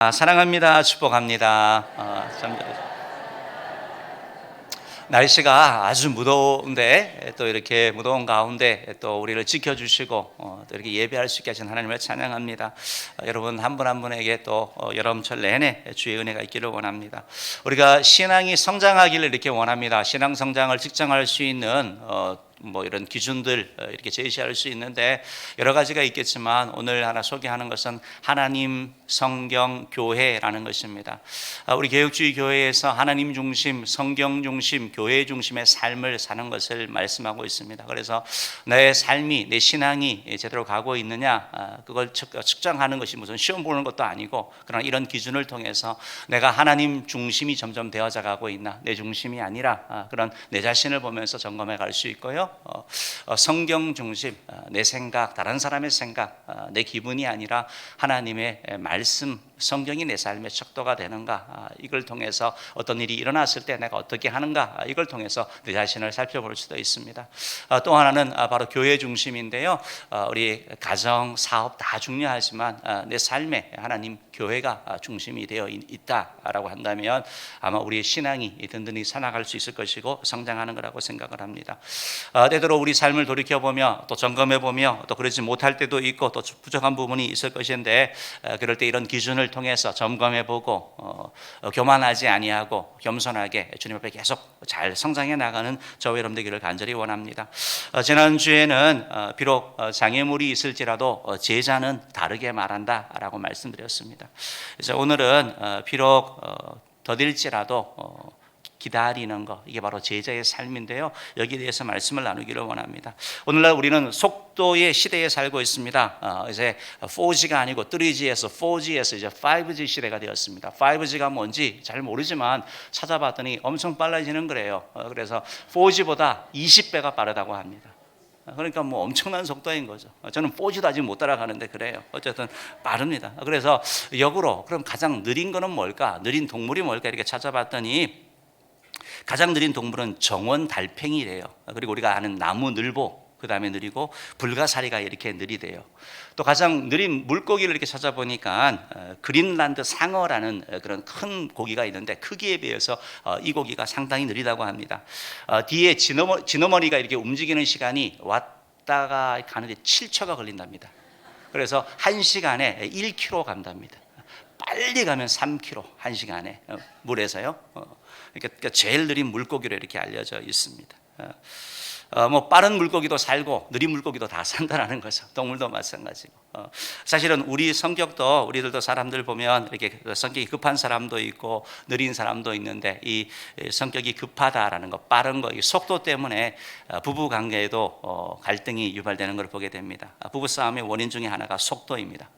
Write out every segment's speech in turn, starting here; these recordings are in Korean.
사랑합니다. 축복합니다. 날씨가 아주 무더운데 또 이렇게 무더운 가운데 또 우리를 지켜주시고 또 이렇게 예배할 수 있게 하신 하나님을 찬양합니다. 여러분 한 분 한 분에게 또 여름철 내내 주의 은혜가 있기를 원합니다. 우리가 신앙이 성장하기를 이렇게 원합니다. 신앙 성장을 측정할 수 있는 이런 기준들 이렇게 제시할 수 있는데 여러 가지가 있겠지만 오늘 하나 소개하는 것은 하나님, 성경, 교회라는 것입니다. 우리 개혁주의 교회에서 하나님 중심, 성경 중심, 교회 중심의 삶을 사는 것을 말씀하고 있습니다. 그래서 내 삶이, 내 신앙이 제대로 가고 있느냐, 그걸 측정하는 것이 무슨 시험 보는 것도 아니고, 그러나 이런 기준을 통해서 내가 하나님 중심이 점점 되어져 가고 있나, 내 중심이 아니라 그런 내 자신을 보면서 점검해 갈 수 있고요. 성경 중심, 내 생각, 다른 사람의 생각, 내 기분이 아니라 하나님의 말씀, 성경이 내 삶의 척도가 되는가, 이걸 통해서 어떤 일이 일어났을 때 내가 어떻게 하는가, 이걸 통해서 내 자신을 살펴볼 수도 있습니다. 또 하나는 바로 교회 중심인데요. 우리 가정, 사업 다 중요하지만 내 삶에 하나님, 교회가 중심이 되어 있다라고 한다면 아마 우리의 신앙이 든든히 살아갈 수 있을 것이고 성장하는 거라고 생각을 합니다. 때때로 우리 삶을 돌이켜보며 또 점검해보며 또 그러지 못할 때도 있고 또 부족한 부분이 있을 것인데, 그럴 때 이런 기준을 통해서 점검해보고 교만하지 아니하고 겸손하게 주님 앞에 계속 잘 성장해 나가는 저와 여러분 되기를 간절히 원합니다. 지난주에는 비록 장애물이 있을지라도 제자는 다르게 말한다라고 말씀드렸습니다. 그래서 오늘은 비록 더딜지라도 기다리는 것, 이게 바로 제자의 삶인데요. 여기에 대해서 말씀을 나누기를 원합니다. 오늘날 우리는 속도의 시대에 살고 있습니다. 이제 4G가 아니고 3G에서 4G에서 이제 5G 시대가 되었습니다. 5G가 뭔지 잘 모르지만 찾아봤더니 엄청 빨라지는 거래요. 그래서 4G보다 20배가 빠르다고 합니다. 그러니까 엄청난 속도인 거죠. 저는 4G도 아직 못 따라가는데 그래요. 어쨌든 빠릅니다. 그래서 역으로 그럼 가장 느린 거는 뭘까? 느린 동물이 뭘까? 이렇게 찾아봤더니 가장 느린 동물은 정원 달팽이래요. 그리고 우리가 아는 나무 늘보, 그 다음에 느리고 불가사리가 이렇게 느리대요. 또 가장 느린 물고기를 이렇게 찾아보니까 그린란드 상어라는 그런 큰 고기가 있는데 크기에 비해서 이 고기가 상당히 느리다고 합니다. 뒤에 진어머니가 이렇게 움직이는 시간이 왔다가 가는데 7초가 걸린답니다. 그래서 1시간에 1km 간답니다. 빨리 가면 3km 1시간에 물에서요. 그러니까 제일 느린 물고기로 이렇게 알려져 있습니다. 빠른 물고기도 살고 느린 물고기도 다 산다라는 거죠. 동물도 마찬가지고. 사실은 우리 성격도 우리들도 사람들 보면 이렇게 성격이 급한 사람도 있고 느린 사람도 있는데 이 성격이 급하다라는 것, 빠른 것, 이 속도 때문에 부부 관계에도 갈등이 유발되는 걸 보게 됩니다. 부부 싸움의 원인 중에 하나가 속도입니다.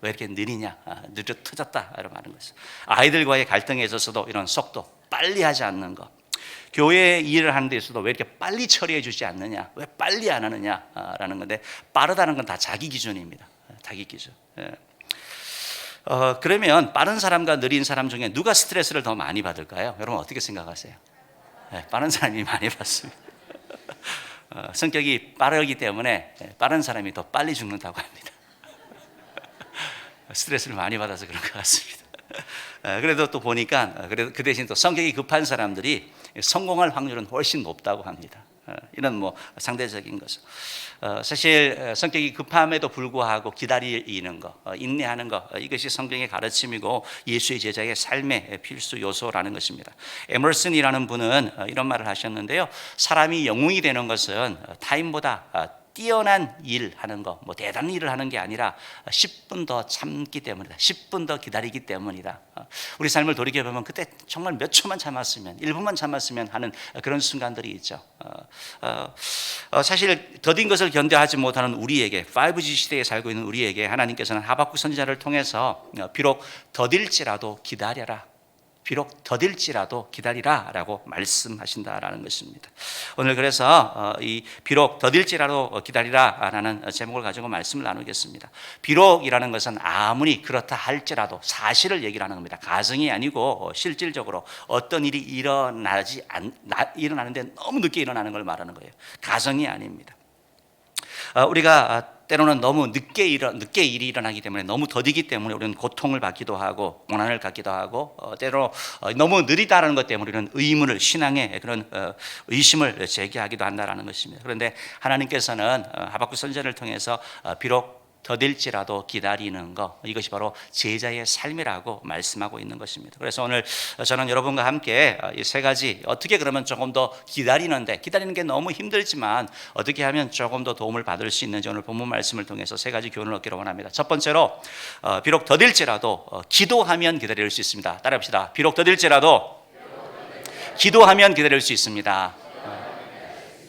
왜 이렇게 느리냐, 늦어 터졌다 이런 하는 거죠. 아이들과의 갈등에 있어서도 이런 속도, 빨리 하지 않는 것. 교회 일을 하는 데 있어도 왜 이렇게 빨리 처리해 주지 않느냐, 왜 빨리 안 하느냐라는 건데, 빠르다는 건 다 자기 기준입니다. 자기 기준. 그러면 빠른 사람과 느린 사람 중에 누가 스트레스를 더 많이 받을까요? 여러분 어떻게 생각하세요? 빠른 사람이 많이 받습니다. 성격이 빠르기 때문에 빠른 사람이 더 빨리 죽는다고 합니다. 스트레스를 많이 받아서 그런 것 같습니다. 그래도 또 보니까 그 대신 또 성격이 급한 사람들이 성공할 확률은 훨씬 높다고 합니다. 이런 상대적인 거죠. 사실 성격이 급함에도 불구하고 기다리는 거, 인내하는 거, 이것이 성경의 가르침이고 예수의 제자의 삶의 필수 요소라는 것입니다. 에머슨이라는 분은 이런 말을 하셨는데요. 사람이 영웅이 되는 것은 타임보다 뛰어난 일 하는 거, 대단한 일을 하는 게 아니라 10분 더 참기 때문이다. 10분 더 기다리기 때문이다. 우리 삶을 돌이켜보면 그때 정말 몇 초만 참았으면, 1분만 참았으면 하는 그런 순간들이 있죠. 사실 더딘 것을 견뎌하지 못하는 우리에게, 5G 시대에 살고 있는 우리에게 하나님께서는 하박국 선지자를 통해서 비록 더딜지라도 기다려라, 비록 더딜지라도 기다리라 라고 말씀하신다라는 것입니다. 오늘 그래서 이 비록 더딜지라도 기다리라 라는 제목을 가지고 말씀을 나누겠습니다. 비록이라는 것은 아무리 그렇다 할지라도 사실을 얘기를 하는 겁니다. 가정이 아니고 실질적으로 어떤 일이 일어나는데 너무 늦게 일어나는 걸 말하는 거예요. 가정이 아닙니다. 우리가 때로는 너무 늦게 일이 일어나기 때문에 너무 더디기 때문에 우리는 고통을 받기도 하고 고난을 갖기도 하고 때로 너무 느리다는 것 때문에 우리는 의문을 신앙의 그런 의심을 제기하기도 한다는 것입니다. 그런데 하나님께서는 하박국 선지자를 통해서 비록 더딜지라도 기다리는 것, 이것이 바로 제자의 삶이라고 말씀하고 있는 것입니다. 그래서 오늘 저는 여러분과 함께 이 세 가지, 어떻게 그러면 조금 더 기다리는 게 너무 힘들지만 어떻게 하면 조금 더 도움을 받을 수 있는지 오늘 본문 말씀을 통해서 세 가지 교훈을 얻기를 원합니다. 첫 번째로 비록 더딜지라도 기도하면 기다릴 수 있습니다. 따라합시다. 비록 더딜지라도 기도하면 기다릴 수 있습니다.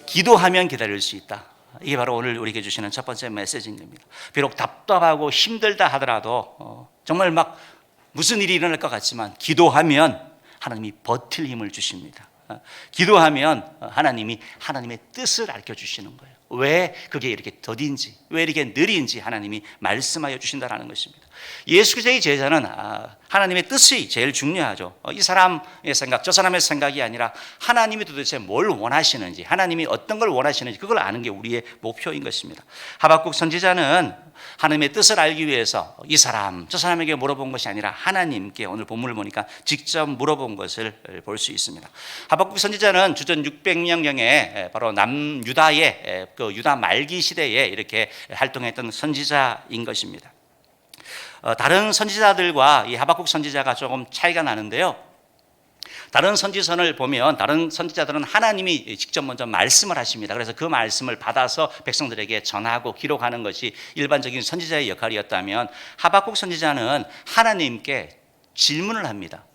기도하면 기다릴 수 있다. 이게 바로 오늘 우리에게 주시는 첫 번째 메시지인 겁니다. 비록 답답하고 힘들다 하더라도 정말 막 무슨 일이 일어날 것 같지만 기도하면 하나님이 버틸 힘을 주십니다. 기도하면 하나님이 하나님의 뜻을 알려주시는 거예요. 왜 그게 이렇게 더딘지, 왜 이렇게 느린지 하나님이 말씀하여 주신다는 것입니다. 예수 그리스도의 제자는 하나님의 뜻이 제일 중요하죠. 이 사람의 생각, 저 사람의 생각이 아니라 하나님이 도대체 뭘 원하시는지, 하나님이 어떤 걸 원하시는지 그걸 아는 게 우리의 목표인 것입니다. 하박국 선지자는 하나님의 뜻을 알기 위해서 이 사람, 저 사람에게 물어본 것이 아니라 하나님께 오늘 본문을 보니까 직접 물어본 것을 볼 수 있습니다. 하박국 선지자는 주전 600년경에 바로 남유다의 그 유다 말기 시대에 이렇게 활동했던 선지자인 것입니다. 다른 선지자들과 이 하박국 선지자가 조금 차이가 나는데요. 다른 선지서를 보면 다른 선지자들은 하나님이 직접 먼저 말씀을 하십니다. 그래서 그 말씀을 받아서 백성들에게 전하고 기록하는 것이 일반적인 선지자의 역할이었다면 하박국 선지자는 하나님께 질문을 합니다.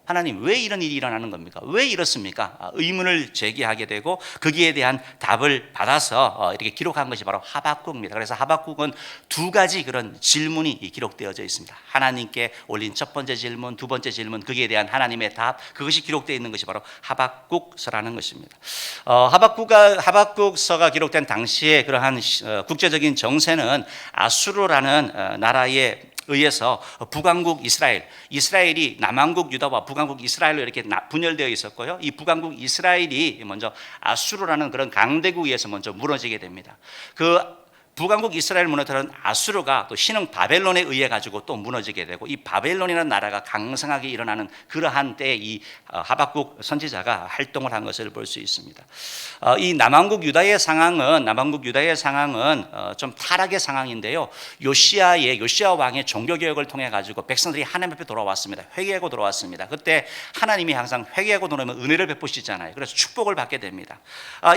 하나님, 왜 이런 일이 일어나는 겁니까? 왜 이렇습니까? 의문을 제기하게 되고 거기에 대한 답을 받아서 이렇게 기록한 것이 바로 하박국입니다. 그래서 하박국은 두 가지 그런 질문이 기록되어져 있습니다. 하나님께 올린 첫 번째 질문, 두 번째 질문, 거기에 대한 하나님의 답, 그것이 기록되어 있는 것이 바로 하박국서라는 것입니다. 하박국서가 기록된 당시에 그러한 국제적인 정세는 아수르라는 나라의 의해서 북왕국 이스라엘이 남왕국 유다와 북왕국 이스라엘로 이렇게 분열되어 있었고요. 이 북왕국 이스라엘이 먼저 아수르라는 그런 강대국에 의해서 먼저 무너지게 됩니다. 그 북왕국 이스라엘 무너뜨린 아수르가 또 신흥 바벨론에 의해 가지고 또 무너지게 되고 이 바벨론이라는 나라가 강성하게 일어나는 그러한 때에 이 하박국 선지자가 활동을 한 것을 볼 수 있습니다. 이 남왕국 유다의 상황은 좀 타락의 상황인데요. 요시야 왕의 종교 개혁을 통해 가지고 백성들이 하나님 앞에 돌아왔습니다. 회개하고 돌아왔습니다. 그때 하나님이 항상 회개하고 돌아오면 은혜를 베푸시잖아요. 그래서 축복을 받게 됩니다.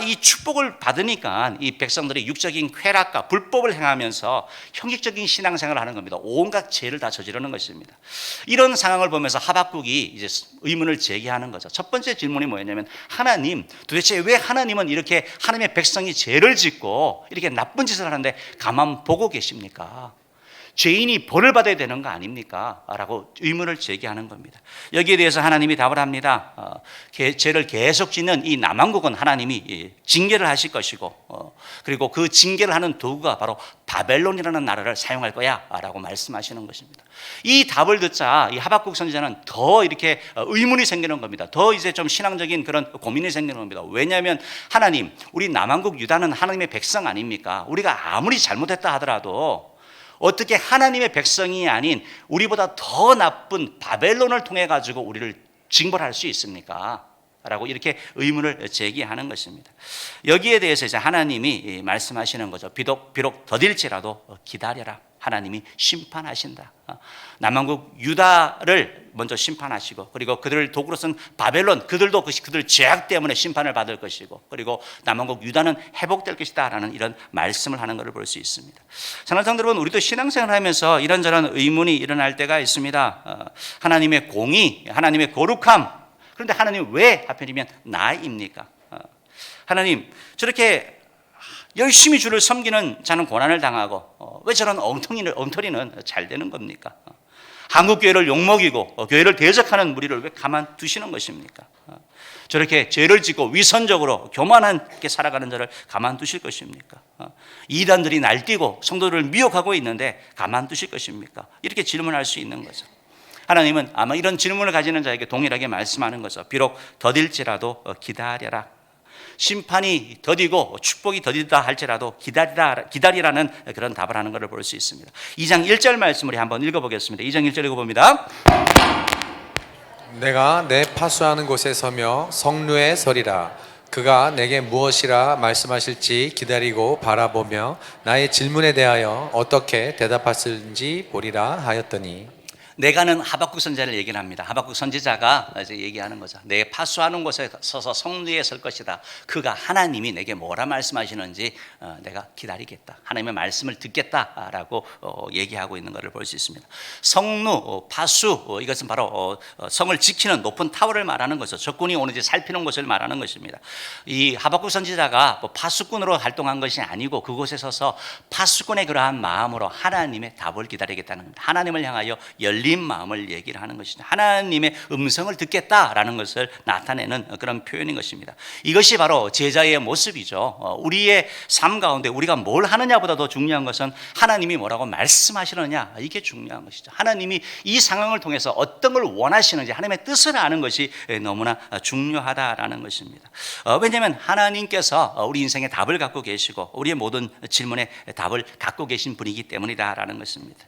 이 축복을 받으니까 이 백성들이 육적인 쾌락과 불법을 행하면서 형식적인 신앙생활을 하는 겁니다. 온갖 죄를 다 저지르는 것입니다. 이런 상황을 보면서 하박국이 이제 의문을 제기하는 거죠. 첫 번째 질문이 뭐였냐면 하나님, 도대체 왜 하나님은 이렇게 하나님의 백성이 죄를 짓고 이렇게 나쁜 짓을 하는데 가만 보고 계십니까? 죄인이 벌을 받아야 되는 거 아닙니까? 라고 의문을 제기하는 겁니다. 여기에 대해서 하나님이 답을 합니다. 죄를 계속 짓는 이 남왕국은 하나님이 징계를 하실 것이고 그리고 그 징계를 하는 도구가 바로 바벨론이라는 나라를 사용할 거야 라고 말씀하시는 것입니다. 이 답을 듣자 이 하박국 선지자는 더 이렇게 의문이 생기는 겁니다. 더 이제 좀 신앙적인 그런 고민이 생기는 겁니다. 왜냐하면 하나님, 우리 남왕국 유다는 하나님의 백성 아닙니까? 우리가 아무리 잘못했다 하더라도 어떻게 하나님의 백성이 아닌 우리보다 더 나쁜 바벨론을 통해 가지고 우리를 징벌할 수 있습니까? 라고 이렇게 의문을 제기하는 것입니다. 여기에 대해서 이제 하나님이 말씀하시는 거죠. 비록 더딜지라도 기다려라. 하나님이 심판하신다. 남왕국 유다를 먼저 심판하시고 그리고 그들을 도구로 쓴 바벨론, 그들도 그들 죄악 때문에 심판을 받을 것이고 그리고 남왕국 유다는 회복될 것이다 라는 이런 말씀을 하는 것을 볼 수 있습니다. 사랑하는 성도 여러분, 우리도 신앙생활을 하면서 이런저런 의문이 일어날 때가 있습니다. 하나님의 공의, 하나님의 거룩함, 그런데 하나님 왜 하필이면 나입니까? 하나님 저렇게 열심히 주를 섬기는 자는 고난을 당하고 왜 저런 엉터리는 잘 되는 겁니까? 한국교회를 욕먹이고 교회를 대적하는 무리를 왜 가만두시는 것입니까? 저렇게 죄를 짓고 위선적으로 교만하게 살아가는 자를 가만두실 것입니까? 이단들이 날뛰고 성도들을 미혹하고 있는데 가만두실 것입니까? 이렇게 질문할 수 있는 거죠. 하나님은 아마 이런 질문을 가지는 자에게 동일하게 말씀하는 거죠. 비록 더딜지라도 기다려라. 심판이 더디고 축복이 더디다 할지라도 기다리라는 그런 답을 하는 것을 볼 수 있습니다. 2장 1절 말씀을 한번 읽어보겠습니다. 2장 1절 읽어봅니다. 내가 내 파수하는 곳에 서며 성루에 서리라. 그가 내게 무엇이라 말씀하실지 기다리고 바라보며 나의 질문에 대하여 어떻게 대답하실지 보리라 하였더니, 내가는 하박국 선지자를 얘기를 합니다. 하박국 선지자가 이제 얘기하는 거죠. 내 파수하는 곳에 서서 성루에 설 것이다. 그가 하나님이 내게 뭐라 말씀하시는지 내가 기다리겠다. 하나님의 말씀을 듣겠다라고 얘기하고 있는 것을 볼 수 있습니다. 성루, 파수, 이것은 바로 성을 지키는 높은 타워를 말하는 것이죠. 적군이 오는지 살피는 것을 말하는 것입니다. 이 하박국 선지자가 뭐 파수꾼으로 활동한 것이 아니고 그곳에 서서 파수꾼의 그러한 마음으로 하나님의 답을 기다리겠다는 겁니다. 하나님을 향하여 열린 마음을 얘기를 하는 것이죠. 하나님의 음성을 듣겠다라는 것을 나타내는 그런 표현인 것입니다. 이것이 바로 제자의 모습이죠. 우리의 삶 가운데 우리가 뭘 하느냐보다 더 중요한 것은 하나님이 뭐라고 말씀하시느냐, 이게 중요한 것이죠. 하나님이 이 상황을 통해서 어떤 걸 원하시는지 하나님의 뜻을 아는 것이 너무나 중요하다라는 것입니다. 왜냐하면 하나님께서 우리 인생의 답을 갖고 계시고 우리의 모든 질문에 답을 갖고 계신 분이기 때문이다라는 것입니다.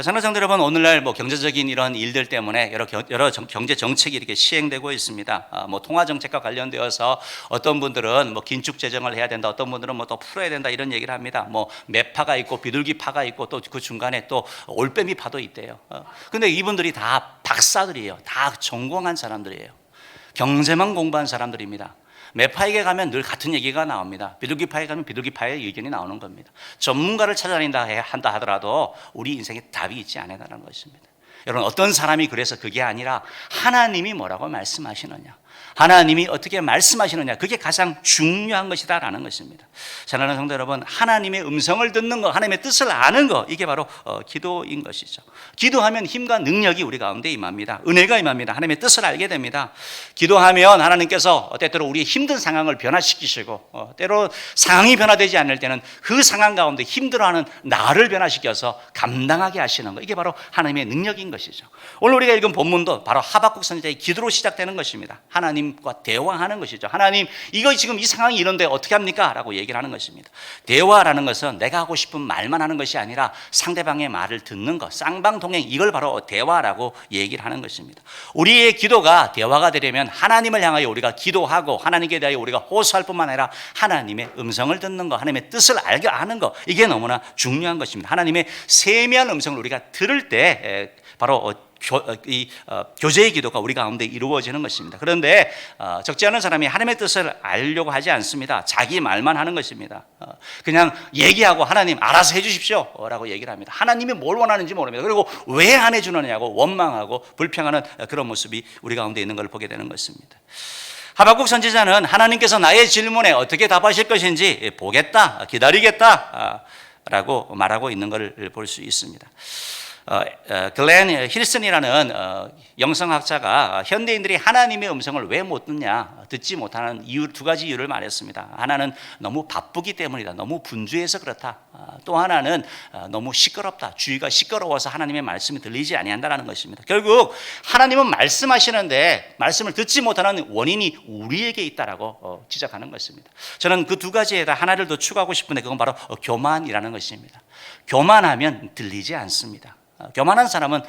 사랑하는 성도 여러분, 오늘날 뭐 경제적인 이런 일들 때문에 여러 경제 정책이 이렇게 시행되고 있습니다. 뭐 통화 정책과 관련되어서 어떤 분들은 뭐 긴축 재정을 해야 된다, 어떤 분들은 뭐 또 풀어야 된다 이런 얘기를 합니다. 뭐 매파가 있고 비둘기파가 있고 또 그 중간에 또 올빼미파도 있대요. 근데 이분들이 다 박사들이에요. 다 전공한 사람들이에요. 경제만 공부한 사람들입니다. 매파에게 가면 늘 같은 얘기가 나옵니다. 비둘기파에 가면 비둘기파의 의견이 나오는 겁니다. 전문가를 찾아다닌다 한다 하더라도 우리 인생에 답이 있지 않다는 것입니다. 여러분, 어떤 사람이 그래서 그게 아니라 하나님이 뭐라고 말씀하시느냐, 하나님이 어떻게 말씀하시느냐, 그게 가장 중요한 것이다라는 것입니다. 사랑하는 성도 여러분, 하나님의 음성을 듣는 것, 하나님의 뜻을 아는 것, 이게 바로 기도인 것이죠. 기도하면 힘과 능력이 우리 가운데 임합니다. 은혜가 임합니다. 하나님의 뜻을 알게 됩니다. 기도하면 하나님께서 때때로 우리의 힘든 상황을 변화시키시고 때로 상황이 변화되지 않을 때는 그 상황 가운데 힘들어하는 나를 변화시켜서 감당하게 하시는 것, 이게 바로 하나님의 능력인 것이죠. 오늘 우리가 읽은 본문도 바로 하박국 선지자의 기도로 시작되는 것입니다. 하나님과 대화하는 것이죠. 하나님, 이거 지금 이 상황이 이런데 어떻게 합니까? 라고 얘기를 하는 것입니다. 대화라는 것은 내가 하고 싶은 말만 하는 것이 아니라 상대방의 말을 듣는 것, 쌍방동행, 이걸 바로 대화라고 얘기를 하는 것입니다. 우리의 기도가 대화가 되려면 하나님을 향하여 우리가 기도하고 하나님께 대하여 우리가 호소할 뿐만 아니라 하나님의 음성을 듣는 것, 하나님의 뜻을 알게 아는 것, 이게 너무나 중요한 것입니다. 하나님의 세미한 음성을 우리가 들을 때 바로 교제의 기도가 우리 가운데 이루어지는 것입니다. 그런데 적지 않은 사람이 하나님의 뜻을 알려고 하지 않습니다. 자기 말만 하는 것입니다. 그냥 얘기하고 하나님 알아서 해주십시오 라고 얘기를 합니다. 하나님이 뭘 원하는지 모릅니다. 그리고 왜 안 해주느냐고 원망하고 불평하는 그런 모습이 우리 가운데 있는 걸 보게 되는 것입니다. 하박국 선지자는 하나님께서 나의 질문에 어떻게 답하실 것인지 보겠다, 기다리겠다 라고 말하고 있는 것을 볼 수 있습니다. 글렌 힐슨이라는 영성학자가 현대인들이 하나님의 음성을 왜 못 듣냐, 듣지 못하는 이유, 두 가지 이유를 말했습니다. 하나는 너무 바쁘기 때문이다, 너무 분주해서 그렇다. 또 하나는 너무 시끄럽다, 주위가 시끄러워서 하나님의 말씀이 들리지 아니한다는 것입니다. 결국 하나님은 말씀하시는데 말씀을 듣지 못하는 원인이 우리에게 있다라고 지적하는 것입니다. 저는 그 두 가지에다 하나를 더 추가하고 싶은데 그건 바로 교만이라는 것입니다. 교만하면 들리지 않습니다. 교만한 사람은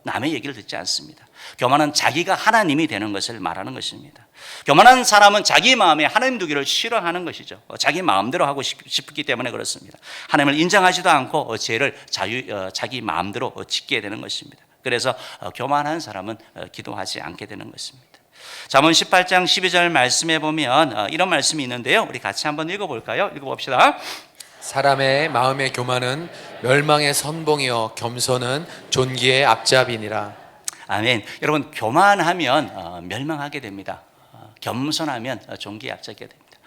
남의 얘기를 듣지 않습니다. 교만은 자기가 하나님이 되는 것을 말하는 것입니다. 교만한 사람은 자기 마음에 하나님 두기를 싫어하는 것이죠. 자기 마음대로 하고 싶기 때문에 그렇습니다. 하나님을 인정하지도 않고 죄를 자기 마음대로 짓게 되는 것입니다. 그래서 교만한 사람은 기도하지 않게 되는 것입니다. 잠언 18장 12절 말씀에 보면 이런 말씀이 있는데요, 우리 같이 한번 읽어볼까요? 읽어봅시다. 사람의 마음의 교만은 멸망의 선봉이요 겸손은 존귀의 앞잡이니라. 아멘. 여러분, 교만하면 멸망하게 됩니다. 겸손하면 존귀의 앞잡이가 됩니다.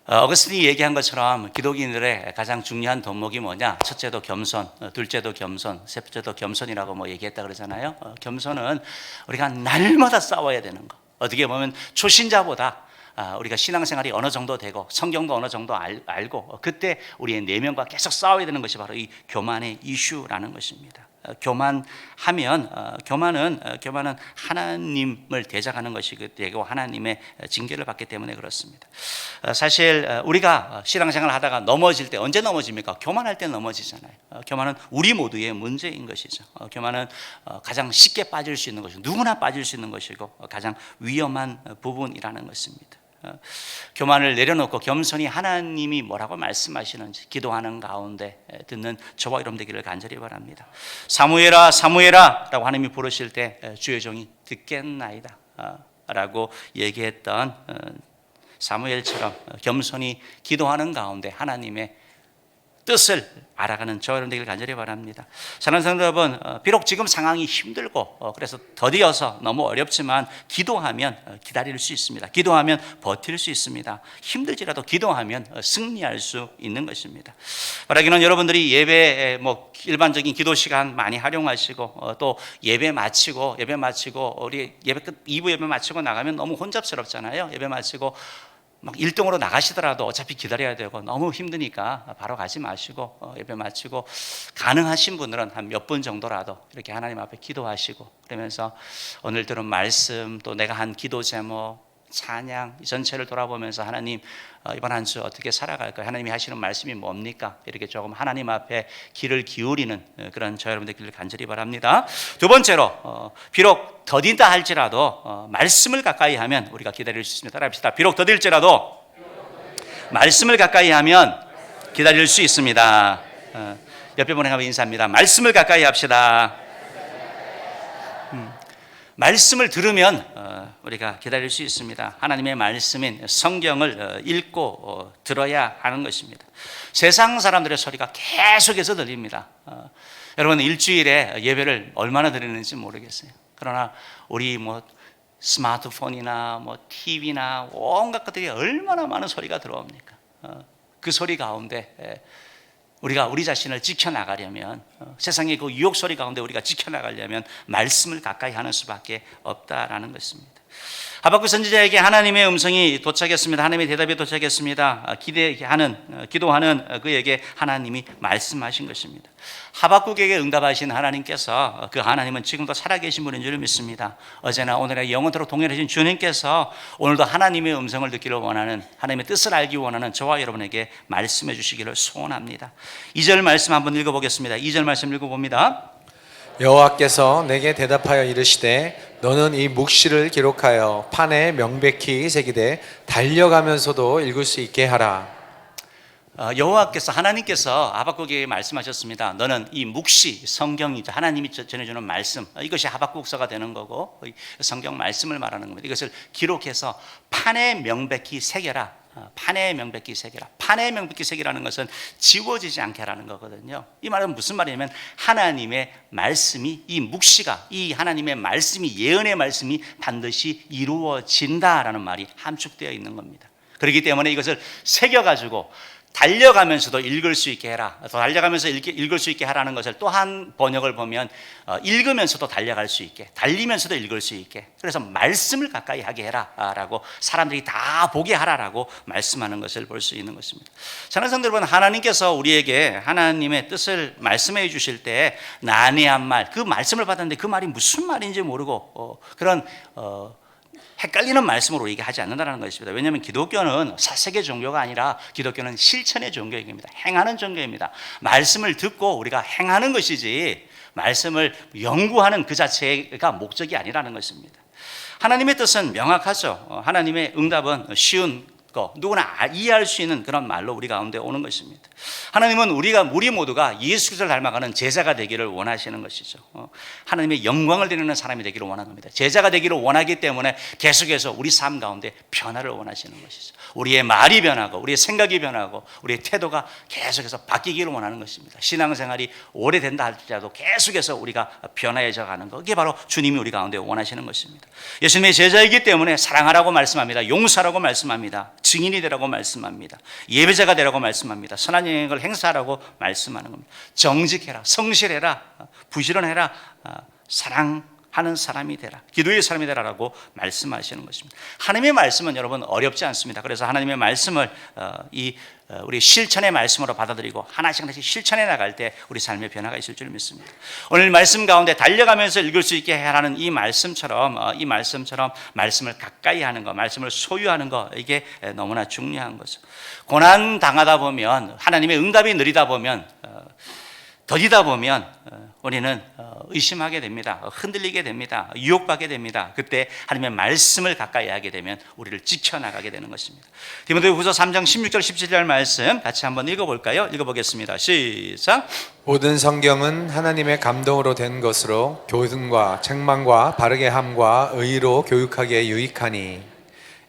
어거스틴이 얘기한 것처럼 기독인들의 가장 중요한 덕목이 뭐냐? 첫째도 겸손, 둘째도 겸손, 셋째도 겸손이라고 뭐 얘기했다 그러잖아요. 겸손은 우리가 날마다 싸워야 되는 거. 어떻게 보면 초신자보다 우리가 신앙생활이 어느 정도 되고 성경도 어느 정도 알고 그때 우리의 내면과 계속 싸워야 되는 것이 바로 이 교만의 이슈라는 것입니다. 교만은 하나님을 대적하는 것이 되고 하나님의 징계를 받기 때문에 그렇습니다. 사실 우리가 신앙생활을 하다가 넘어질 때 언제 넘어집니까? 교만할 때 넘어지잖아요. 교만은 우리 모두의 문제인 것이죠. 교만은 가장 쉽게 빠질 수 있는 것이고 누구나 빠질 수 있는 것이고 가장 위험한 부분이라는 것입니다. 교만을 내려놓고 겸손히 하나님이 뭐라고 말씀하시는지 기도하는 가운데 듣는 저와 여러분 되기를 간절히 바랍니다. 사무엘아 사무엘아 라고 하나님이 부르실 때 주의 종이 듣겠나이다 라고 얘기했던 사무엘처럼 겸손히 기도하는 가운데 하나님의 뜻을 알아가는 저와 여러분 되기를 간절히 바랍니다. 사랑하는 성도 여러분, 비록 지금 상황이 힘들고 그래서 더디어서 너무 어렵지만 기도하면 기다릴 수 있습니다. 기도하면 버틸 수 있습니다. 힘들지라도 기도하면 승리할 수 있는 것입니다. 바라기는 여러분들이 예배 일반적인 기도 시간 많이 활용하시고 또 예배 마치고 우리 예배 끝 2부 예배 마치고 나가면 너무 혼잡스럽잖아요. 예배 마치고 막 1등으로 나가시더라도 어차피 기다려야 되고 너무 힘드니까 바로 가지 마시고 예배 마치고 가능하신 분들은 한 몇 분 정도라도 이렇게 하나님 앞에 기도하시고 그러면서 오늘 들은 말씀 또 내가 한 기도 제목 찬양 이 전체를 돌아보면서 하나님 이번 한 주 어떻게 살아갈까요? 하나님이 하시는 말씀이 뭡니까? 이렇게 조금 하나님 앞에 귀를 기울이는 그런 저 여러분들 길을 간절히 바랍니다. 두 번째로 비록 더딘다 할지라도 말씀을 가까이 하면 우리가 기다릴 수 있습니다. 따라합시다. 비록 더딜지라도 말씀을 가까이 하면 기다릴 수 있습니다. 옆에 분에게 한번 인사합니다. 말씀을 가까이 합시다. 말씀을 들으면 우리가 기다릴 수 있습니다. 하나님의 말씀인 성경을 읽고 들어야 하는 것입니다. 세상 사람들의 소리가 계속해서 들립니다. 여러분 일주일에 예배를 얼마나 드리는지 모르겠어요. 그러나 우리 스마트폰이나 TV나 온갖 것들이 얼마나 많은 소리가 들어옵니까? 그 소리 가운데 우리가 우리 자신을 지켜나가려면 세상의 그 유혹 소리 가운데 우리가 지켜나가려면 말씀을 가까이 하는 수밖에 없다라는 것입니다. 하박국 선지자에게 하나님의 음성이 도착했습니다. 하나님의 대답이 도착했습니다. 기도하는 그에게 하나님이 말씀하신 것입니다. 하박국에게 응답하신 하나님께서 그 하나님은 지금도 살아계신 분인 줄 믿습니다. 어제나 오늘의 영원토록 동일하신 주님께서 오늘도 하나님의 음성을 듣기를 원하는 하나님의 뜻을 알기 원하는 저와 여러분에게 말씀해 주시기를 소원합니다. 2절 말씀 한번 읽어보겠습니다. 2절 말씀 읽어봅니다. 여호와께서 내게 대답하여 이르시되 너는 이 묵시를 기록하여 판에 명백히 새기되 달려가면서도 읽을 수 있게 하라. 여호와께서 하나님께서 하박국에게 말씀하셨습니다. 너는 이 묵시 성경이죠. 하나님이 전해주는 말씀 이것이 하박국서가 되는 거고 성경 말씀을 말하는 겁니다. 이것을 기록해서 판에 명백히 새겨라. 판에 명백히 새겨라. 판에 명백히 새기라는 것은 지워지지 않게 하라는 거거든요. 이 말은 무슨 말이냐면 하나님의 말씀이 이 묵시가 이 하나님의 말씀이 예언의 말씀이 반드시 이루어진다라는 말이 함축되어 있는 겁니다. 그렇기 때문에 이것을 새겨가지고 달려가면서도 읽을 수 있게 해라. 달려가면서 읽을 수 있게 하라는 것을 또 한 번역을 보면 읽으면서도 달려갈 수 있게, 달리면서도 읽을 수 있게. 그래서 말씀을 가까이 하게 해라라고 사람들이 다 보게 하라라고 말씀하는 것을 볼 수 있는 것입니다. 사랑하는 성도 여러분, 하나님께서 우리에게 하나님의 뜻을 말씀해 주실 때 난해한 말, 그 말씀을 받았는데 그 말이 무슨 말인지 모르고 그런 헷갈리는 말씀으로 얘기하지 않는다는 것입니다. 왜냐하면 기독교는 사색의 종교가 아니라 기독교는 실천의 종교입니다. 행하는 종교입니다. 말씀을 듣고 우리가 행하는 것이지 말씀을 연구하는 그 자체가 목적이 아니라는 것입니다. 하나님의 뜻은 명확하죠. 하나님의 응답은 쉬운 거, 누구나 이해할 수 있는 그런 말로 우리 가운데 오는 것입니다. 하나님은 우리 모두가 예수 그리스도를 닮아가는 제자가 되기를 원하시는 것이죠. 하나님의 영광을 드리는 사람이 되기를 원하는 겁니다. 제자가 되기를 원하기 때문에 계속해서 우리 삶 가운데 변화를 원하시는 것이죠. 우리의 말이 변하고 우리의 생각이 변하고 우리의 태도가 계속해서 바뀌기를 원하는 것입니다. 신앙생활이 오래된다 할지라도 계속해서 우리가 변화해져 가는 것, 그게 바로 주님이 우리 가운데 원하시는 것입니다. 예수님의 제자이기 때문에 사랑하라고 말씀합니다. 용서하라고 말씀합니다. 증인이 되라고 말씀합니다. 예배자가 되라고 말씀합니다. 선한 영향을 행사하라고 말씀하는 겁니다. 정직해라, 성실해라, 부지런해라, 사랑 하는 사람이 되라. 기도의 사람이 되라라고 말씀하시는 것입니다. 하나님의 말씀은 여러분 어렵지 않습니다. 그래서 하나님의 말씀을 우리 실천의 말씀으로 받아들이고 하나씩 실천해 나갈 때 우리 삶의 변화가 있을 줄 믿습니다. 오늘 말씀 가운데 달려가면서 읽을 수 있게 하라는 이 말씀처럼 말씀을 가까이 하는 것, 말씀을 소유하는 것, 이게 너무나 중요한 거죠. 고난 당하다 보면, 하나님의 응답이 느리다 보면, 더디다 보면 우리는 의심하게 됩니다. 흔들리게 됩니다. 유혹받게 됩니다. 그때 하나님의 말씀을 가까이 하게 되면 우리를 지켜나가게 되는 것입니다. 디모데후서 3장 16절 17절 말씀 같이 한번 읽어볼까요? 읽어보겠습니다. 시작. 모든 성경은 하나님의 감동으로 된 것으로 교훈과 책망과 바르게 함과 의로 교육하기에 유익하니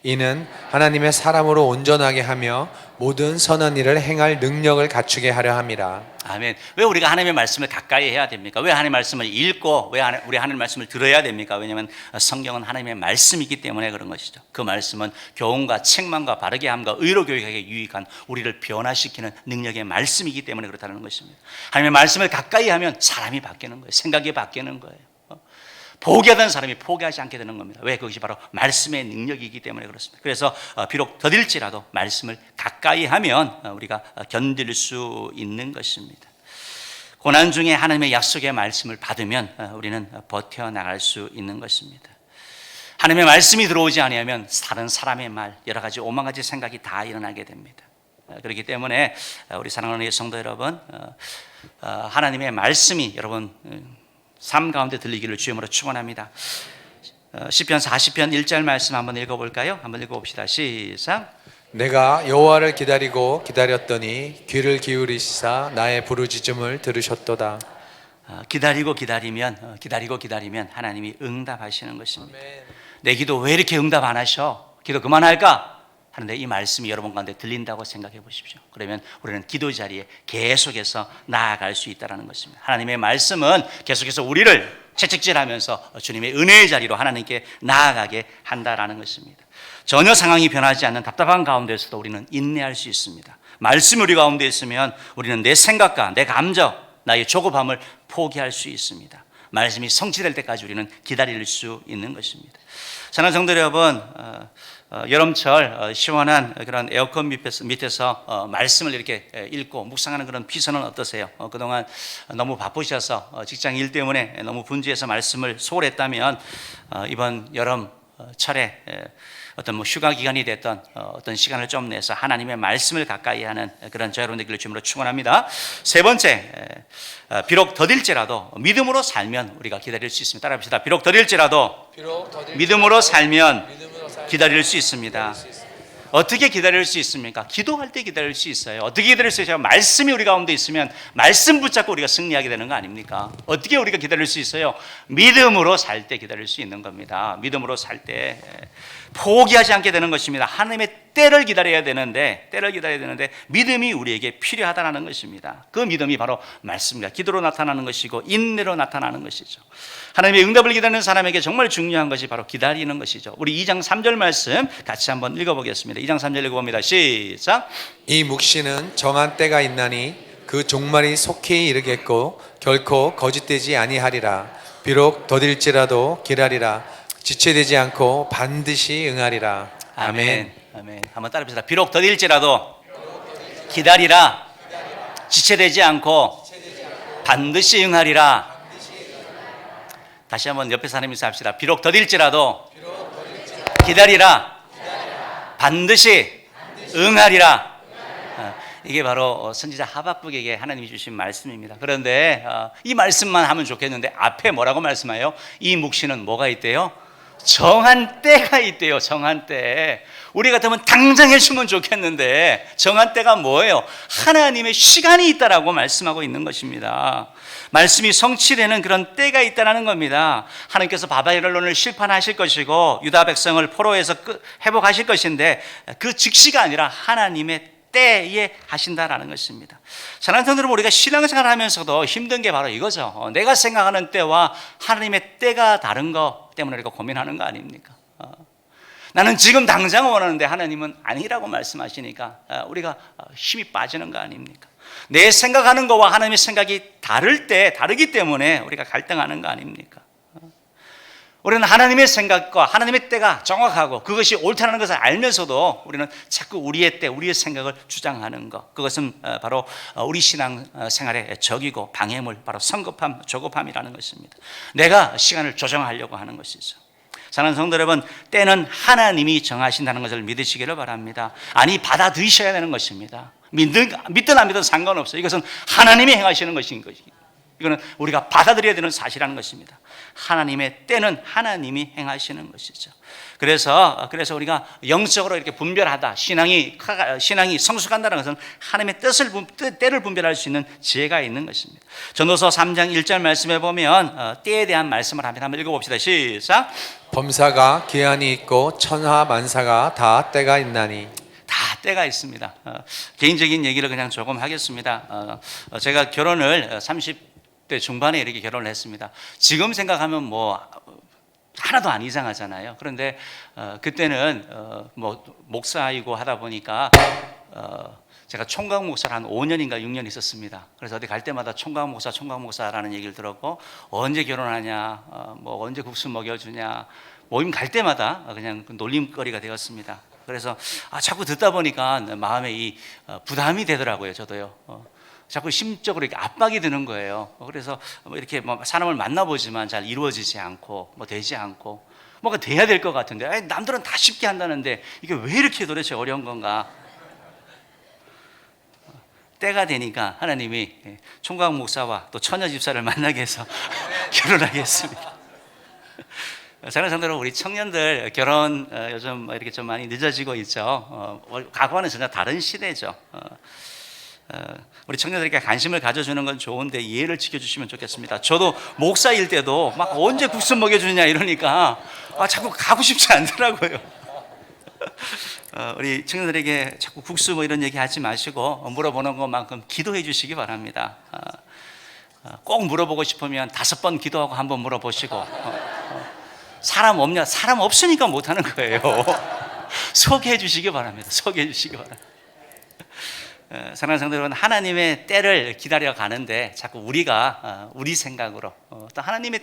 이는 하나님의 사람으로 온전하게 하며 모든 선한 일을 행할 능력을 갖추게 하려 함이라. 아멘. 왜 우리가 하나님의 말씀을 가까이 해야 됩니까? 왜 하나님의 말씀을 읽고 왜 우리 하나님의 말씀을 들어야 됩니까? 왜냐하면 성경은 하나님의 말씀이기 때문에 그런 것이죠. 그 말씀은 교훈과 책망과 바르게 함과 의로 교육하기에 유익한 우리를 변화시키는 능력의 말씀이기 때문에 그렇다는 것입니다. 하나님의 말씀을 가까이 하면 사람이 바뀌는 거예요. 생각이 바뀌는 거예요. 포기하던 사람이 포기하지 않게 되는 겁니다. 왜? 그것이 바로 말씀의 능력이기 때문에 그렇습니다. 그래서 비록 더딜지라도 말씀을 가까이 하면 우리가 견딜 수 있는 것입니다. 고난 중에 하나님의 약속의 말씀을 받으면 우리는 버텨나갈 수 있는 것입니다. 하나님의 말씀이 들어오지 않으면 다른 사람의 말, 여러 가지 오만 가지 생각이 다 일어나게 됩니다. 그렇기 때문에 우리 사랑하는 성도 여러분, 하나님의 말씀이 여러분 삶 가운데 들리기를 주님으로 축원합니다. 시편 40편 1절 말씀 한번 읽어볼까요? 한번 읽어봅시다. 시작. 내가 여호와를 기다리고 기다렸더니 귀를 기울이시사 나의 부르짖음을 들으셨도다. 기다리고 기다리면 하나님이 응답하시는 것입니다. 내 기도 왜 이렇게 응답 안 하셔? 기도 그만할까? 하는데 이 말씀이 여러분 가운데 들린다고 생각해 보십시오. 그러면 우리는 기도 자리에 계속해서 나아갈 수 있다는 것입니다. 하나님의 말씀은 계속해서 우리를 채찍질하면서 주님의 은혜의 자리로 하나님께 나아가게 한다라는 것입니다. 전혀 상황이 변하지 않는 답답한 가운데서도 우리는 인내할 수 있습니다. 말씀이 우리 가운데 있으면 우리는 내 생각과 내 감정, 나의 조급함을 포기할 수 있습니다. 말씀이 성취될 때까지 우리는 기다릴 수 있는 것입니다. 사랑하는 성도 여러분, 여름철 시원한 그런 에어컨 밑에서 말씀을 이렇게 읽고 묵상하는 그런 피서는 어떠세요? 그동안 너무 바쁘셔서 직장 일 때문에 너무 분주해서 말씀을 소홀했다면 이번 여름철에 어떤 휴가 기간이 됐던 어떤 시간을 좀 내서 하나님의 말씀을 가까이 하는 그런 저 여러분 되기를 주님으로 축원합니다. 세 번째, 비록 더딜지라도 믿음으로 살면 우리가 기다릴 수 있습니다. 따라합시다. 비록 더딜지라도 믿음으로 살면 기다릴 수 있습니다. 어떻게 기다릴 수 있습니까? 기도할 때 기다릴 수 있어요. 어떻게 기다릴 수 있어요? 말씀이 우리 가운데 있으면 말씀 붙잡고 우리가 승리하게 되는 거 아닙니까? 어떻게 우리가 기다릴 수 있어요? 믿음으로 살 때 기다릴 수 있는 겁니다. 믿음으로 살 때 포기하지 않게 되는 것입니다. 하나님의 때를 기다려야 되는데 믿음이 우리에게 필요하다는 것입니다. 그 믿음이 바로 말씀과 기도로 나타나는 것이고 인내로 나타나는 것이죠. 하나님의 응답을 기다리는 사람에게 정말 중요한 것이 바로 기다리는 것이죠. 우리 2장 3절 말씀 같이 한번 읽어보겠습니다. 2장 3절 읽어봅니다. 시작. 이 묵시는 정한 때가 있나니 그 종말이 속히 이르겠고 결코 거짓되지 아니하리라. 비록 더딜지라도 기다리라. 지체되지 않고 반드시 응하리라. 아멘. 아멘. 한번 따라합시다. 비록 더딜지라도 기다리라. 지체되지 않고 반드시 응하리라. 다시 한번 옆에 사람이 합시다. 비록 더딜지라도 기다리라. 반드시 응하리라. 이게 바로 선지자 하박국에게 하나님이 주신 말씀입니다. 그런데 이 말씀만 하면 좋겠는데 앞에 뭐라고 말씀해요? 이 묵시는 뭐가 있대요? 정한 때가 있대요. 정한 때. 우리 같으면 당장 해주면 좋겠는데 정한 때가 뭐예요? 하나님의 시간이 있다라고 말씀하고 있는 것입니다. 말씀이 성취되는 그런 때가 있다는 겁니다. 하나님께서 바벨론을 심판하실 것이고 유다 백성을 포로에서 회복하실 것인데 그 즉시가 아니라 하나님의 때에 하신다라는 것입니다. 사랑하는 성도 여러분, 우리가 신앙생활을 하면서도 힘든 게 바로 이거죠. 내가 생각하는 때와 하나님의 때가 다른 것 때문에 우리가 고민하는 거 아닙니까? 나는 지금 당장 원하는데 하나님은 아니라고 말씀하시니까 우리가 힘이 빠지는 거 아닙니까? 내 생각하는 것과 하나님의 생각이 다르기 때문에 우리가 갈등하는 거 아닙니까? 우리는 하나님의 생각과 하나님의 때가 정확하고 그것이 옳다는 것을 알면서도 우리는 자꾸 우리의 때, 우리의 생각을 주장하는 것, 그것은 바로 우리 신앙 생활의 적이고 방해물, 바로 성급함, 조급함이라는 것입니다. 내가 시간을 조정하려고 하는 것이죠. 사랑하는 성도 여러분, 때는 하나님이 정하신다는 것을 믿으시기를 바랍니다. 아니, 받아들이셔야 되는 것입니다. 믿든 안 믿든 상관없어요. 이것은 하나님이 행하시는 것인 것입니다. 이거는 우리가 받아들여야 되는 사실이라는 것입니다. 하나님의 때는 하나님이 행하시는 것이죠. 그래서 우리가 영적으로 이렇게 분별하다, 신앙이 성숙한다는 것은 하나님의 때를 분별할 수 있는 지혜가 있는 것입니다. 전도서 3장 1절 말씀에 보면 때에 대한 말씀을 합니다. 한번 읽어봅시다. 시작. 범사가 기한이 있고 천하 만사가 다 때가 있나니. 다 때가 있습니다. 개인적인 얘기를 그냥 조금 하겠습니다. 제가 결혼을 30대 중반에 이렇게 결혼을 했습니다. 지금 생각하면 뭐 하나도 안 이상하잖아요. 그런데 그때는 뭐 목사이고 하다 보니까 제가 총각 목사를 한 5년인가 6년 있었습니다. 그래서 어디 갈 때마다 총각 목사라는 얘기를 들었고, 언제 결혼하냐, 뭐 언제 국수 먹여주냐, 모임 갈 때마다 그냥 놀림거리가 되었습니다. 그래서 자꾸 듣다 보니까 마음에 이 부담이 되더라고요. 저도요. 자꾸 심적으로 이렇게 압박이 드는 거예요. 그래서 뭐 이렇게 뭐 사람을 만나보지만 잘 이루어지지 않고 뭐 되지 않고 뭔가 돼야 될 것 같은데, 남들은 다 쉽게 한다는데 이게 왜 이렇게 도대체 어려운 건가? 때가 되니까 하나님이 총각 목사와 또 처녀 집사를 만나게 해서 결혼하게 했습니다. 사랑하는 성도 여러분, 우리 청년들 결혼 요즘 이렇게 좀 많이 늦어지고 있죠. 과거와는 전혀 다른 시대죠. 우리 청년들에게 관심을 가져주는 건 좋은데 이해를 지켜주시면 좋겠습니다. 저도 목사일 때도 막 언제 국수 먹여주냐 이러니까 자꾸 가고 싶지 않더라고요. 우리 청년들에게 자꾸 국수 뭐 이런 얘기 하지 마시고 물어보는 것만큼 기도해 주시기 바랍니다. 꼭 물어보고 싶으면 5번 기도하고 한번 물어보시고, 사람 없냐? 사람 없으니까 못하는 거예요. 소개해 주시기 바랍니다. 소개해 주시기 바랍니다. 사랑하는 성도 여러분, 하나님의 때를 기다려 가는데 자꾸 우리가 우리 생각으로 또 하나님의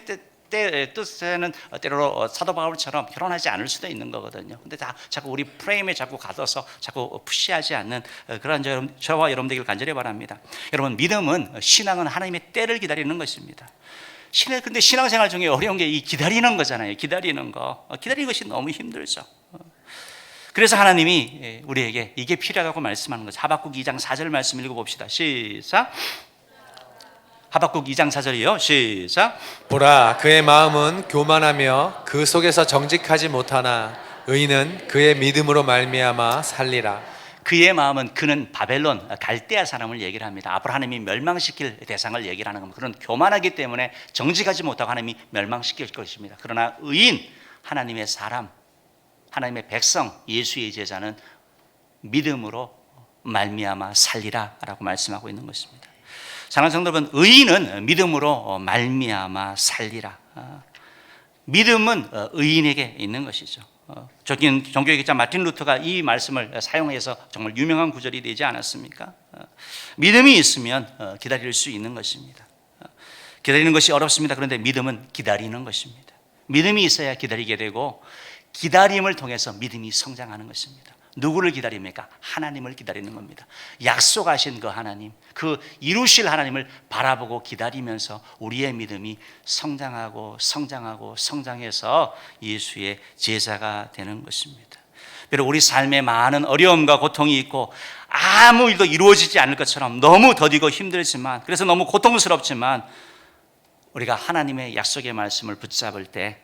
뜻에는 때로 사도 바울처럼 결혼하지 않을 수도 있는 거거든요. 근데 자꾸 우리 프레임에 자꾸 가둬서 자꾸 푸시하지 않는 그런 저와 여러분 되길 간절히 바랍니다. 여러분, 믿음은, 신앙은 하나님의 때를 기다리는 것입니다. 근데 신앙생활 중에 어려운 게 이 기다리는 거잖아요. 기다리는 것이 너무 힘들죠. 그래서 하나님이 우리에게 이게 필요하다고 말씀하는 거죠. 하박국 2장 4절 말씀 읽어봅시다. 시작. 하박국 2장 4절이요. 시작. 보라, 그의 마음은 교만하며 그 속에서 정직하지 못하나 의인은 그의 믿음으로 말미암아 살리라. 그의 마음은, 그는 바벨론 갈대아 사람을 얘기를 합니다. 앞으로 하나님이 멸망시킬 대상을 얘기를 하는 겁니다. 그는 교만하기 때문에 정직하지 못하고 하나님이 멸망시킬 것입니다. 그러나 의인, 하나님의 사람, 하나님의 백성, 예수의 제자는 믿음으로 말미암아 살리라라고 말씀하고 있는 것입니다. 사랑하는 성도 여러분, 의인은 믿음으로 말미암아 살리라. 믿음은 의인에게 있는 것이죠. 종교의 기자 마틴 루터가 이 말씀을 사용해서 정말 유명한 구절이 되지 않았습니까? 믿음이 있으면 기다릴 수 있는 것입니다. 기다리는 것이 어렵습니다. 그런데 믿음은 기다리는 것입니다. 믿음이 있어야 기다리게 되고, 기다림을 통해서 믿음이 성장하는 것입니다. 누구를 기다립니까? 하나님을 기다리는 겁니다. 약속하신 그 하나님, 그 이루실 하나님을 바라보고 기다리면서 우리의 믿음이 성장하고 성장해서 예수의 제자가 되는 것입니다. 비록 우리 삶에 많은 어려움과 고통이 있고 아무 일도 이루어지지 않을 것처럼 너무 더디고 힘들지만, 그래서 너무 고통스럽지만, 우리가 하나님의 약속의 말씀을 붙잡을 때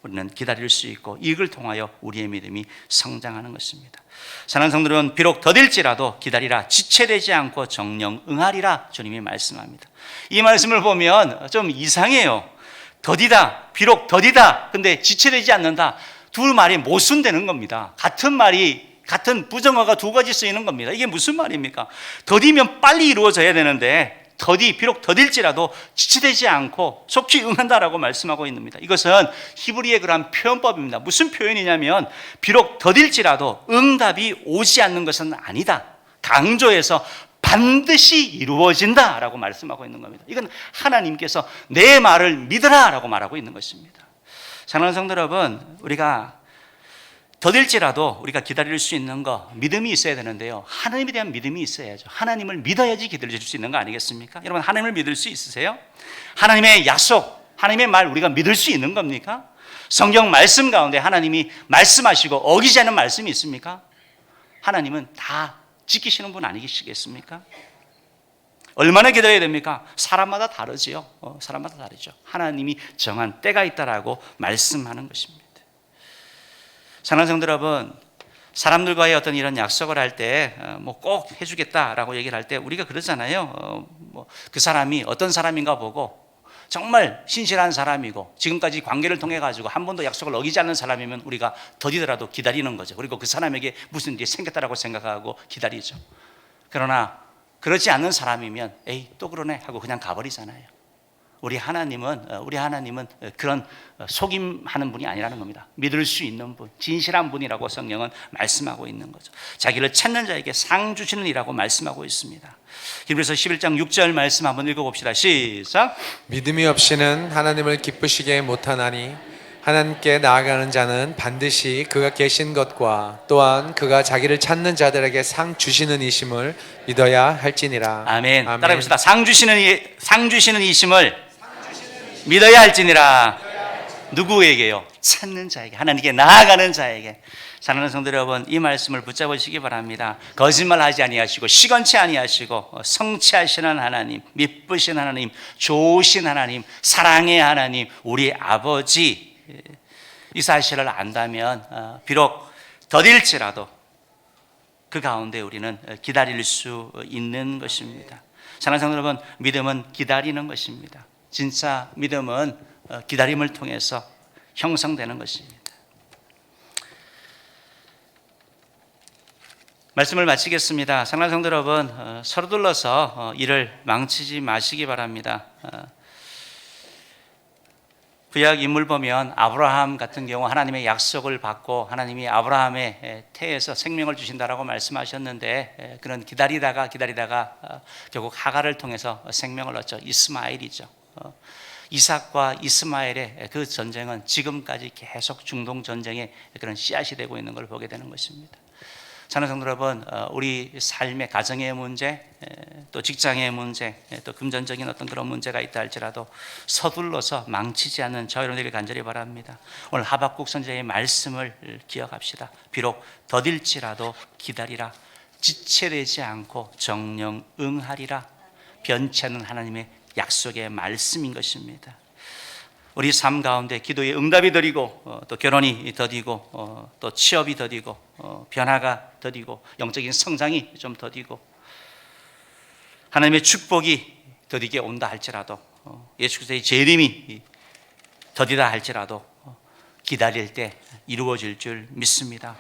우리는 기다릴 수 있고, 이걸 통하여 우리의 믿음이 성장하는 것입니다. 사랑하는 성도들은 비록 더딜지라도 기다리라, 지체되지 않고 정령 응하리라 주님이 말씀합니다. 이 말씀을 보면 좀 이상해요. 더디다, 비록 더디다, 근데 지체되지 않는다, 두 말이 모순되는 겁니다. 같은 부정어가 두 가지 쓰이는 겁니다. 이게 무슨 말입니까? 더디면 빨리 이루어져야 되는데 비록 더딜지라도 지체되지 않고 속히 응한다라고 말씀하고 있는 겁니다. 이것은 히브리의 그러한 표현법입니다. 무슨 표현이냐면, 비록 더딜지라도 응답이 오지 않는 것은 아니다, 강조해서 반드시 이루어진다라고 말씀하고 있는 겁니다. 이건 하나님께서 내 말을 믿으라라고 말하고 있는 것입니다. 사랑하는 성도 여러분, 우리가 더딜지라도 우리가 기다릴 수 있는 거 믿음이 있어야 되는데요, 하나님에 대한 믿음이 있어야죠. 하나님을 믿어야지 기다릴 수 있는 거 아니겠습니까? 여러분, 하나님을 믿을 수 있으세요? 하나님의 약속, 하나님의 말 우리가 믿을 수 있는 겁니까? 성경 말씀 가운데 하나님이 말씀하시고 어기지 않는 말씀이 있습니까? 하나님은 다 지키시는 분 아니시겠습니까? 얼마나 기다려야 됩니까? 사람마다 다르지요. 사람마다 다르죠. 하나님이 정한 때가 있다라고 말씀하는 것입니다. 사랑하는 성도 여러분, 사람들과의 어떤 이런 약속을 할 때 뭐 꼭 해주겠다라고 얘기를 할 때 우리가 그러잖아요. 그 사람이 어떤 사람인가 보고 정말 신실한 사람이고 지금까지 관계를 통해 가지고 한 번도 약속을 어기지 않는 사람이면 우리가 더디더라도 기다리는 거죠. 그리고 그 사람에게 무슨 일이 생겼다라고 생각하고 기다리죠. 그러나 그렇지 않는 사람이면 에이 또 그러네 하고 그냥 가버리잖아요. 우리 하나님은 그런 속임하는 분이 아니라는 겁니다. 믿을 수 있는 분, 진실한 분이라고 성경은 말씀하고 있는 거죠. 자기를 찾는 자에게 상 주시는 이라고 말씀하고 있습니다. 히브리서 11장 6절 말씀 한번 읽어봅시다. 시작. 믿음이 없이는 하나님을 기쁘시게 못하나니 하나님께 나아가는 자는 반드시 그가 계신 것과 또한 그가 자기를 찾는 자들에게 상 주시는 이심을 믿어야 할지니라. 아멘. 따라해봅시다. 상 주시는 이심을 믿어야 할지니라. 누구에게요? 찾는 자에게, 하나님께 나아가는 자에게. 사랑하는 성도 여러분, 이 말씀을 붙잡으시기 바랍니다. 거짓말하지 아니하시고 시건치 아니하시고 성취하시는 하나님, 미쁘신 하나님, 좋으신 하나님, 사랑의 하나님, 우리 아버지, 이 사실을 안다면 비록 더딜지라도 그 가운데 우리는 기다릴 수 있는 것입니다. 사랑하는 성도 여러분, 믿음은 기다리는 것입니다. 진짜 믿음은 기다림을 통해서 형성되는 것입니다. 말씀을 마치겠습니다. 사랑하는 성도 여러분, 서둘러서 일을 망치지 마시기 바랍니다. 구약 인물 보면 아브라함 같은 경우 하나님의 약속을 받고 하나님이 아브라함의 태에서 생명을 주신다라고 말씀하셨는데 그는 기다리다가 결국 하갈을 통해서 생명을 얻죠. 이스마엘이죠. 이삭과 이스마엘의 그 전쟁은 지금까지 계속 중동 전쟁의 그런 씨앗이 되고 있는 걸 보게 되는 것입니다. 사랑하는 성도 여러분, 우리 삶의 가정의 문제, 또 직장의 문제, 또 금전적인 어떤 그런 문제가 있다 할지라도 서둘러서 망치지 않는 저 여러분에게 간절히 바랍니다. 오늘 하박국 선지자의 말씀을 기억합시다. 비록 더딜지라도 기다리라. 지체되지 않고 정령 응하리라. 변치 않는 하나님의 약속의 말씀인 것입니다. 우리 삶 가운데 기도의 응답이 더디고 또 결혼이 더디고 또 취업이 더디고 변화가 더디고 영적인 성장이 좀 더디고 하나님의 축복이 더디게 온다 할지라도 예수 그리스도의 재림이 더디다 할지라도 기다릴 때 이루어질 줄 믿습니다.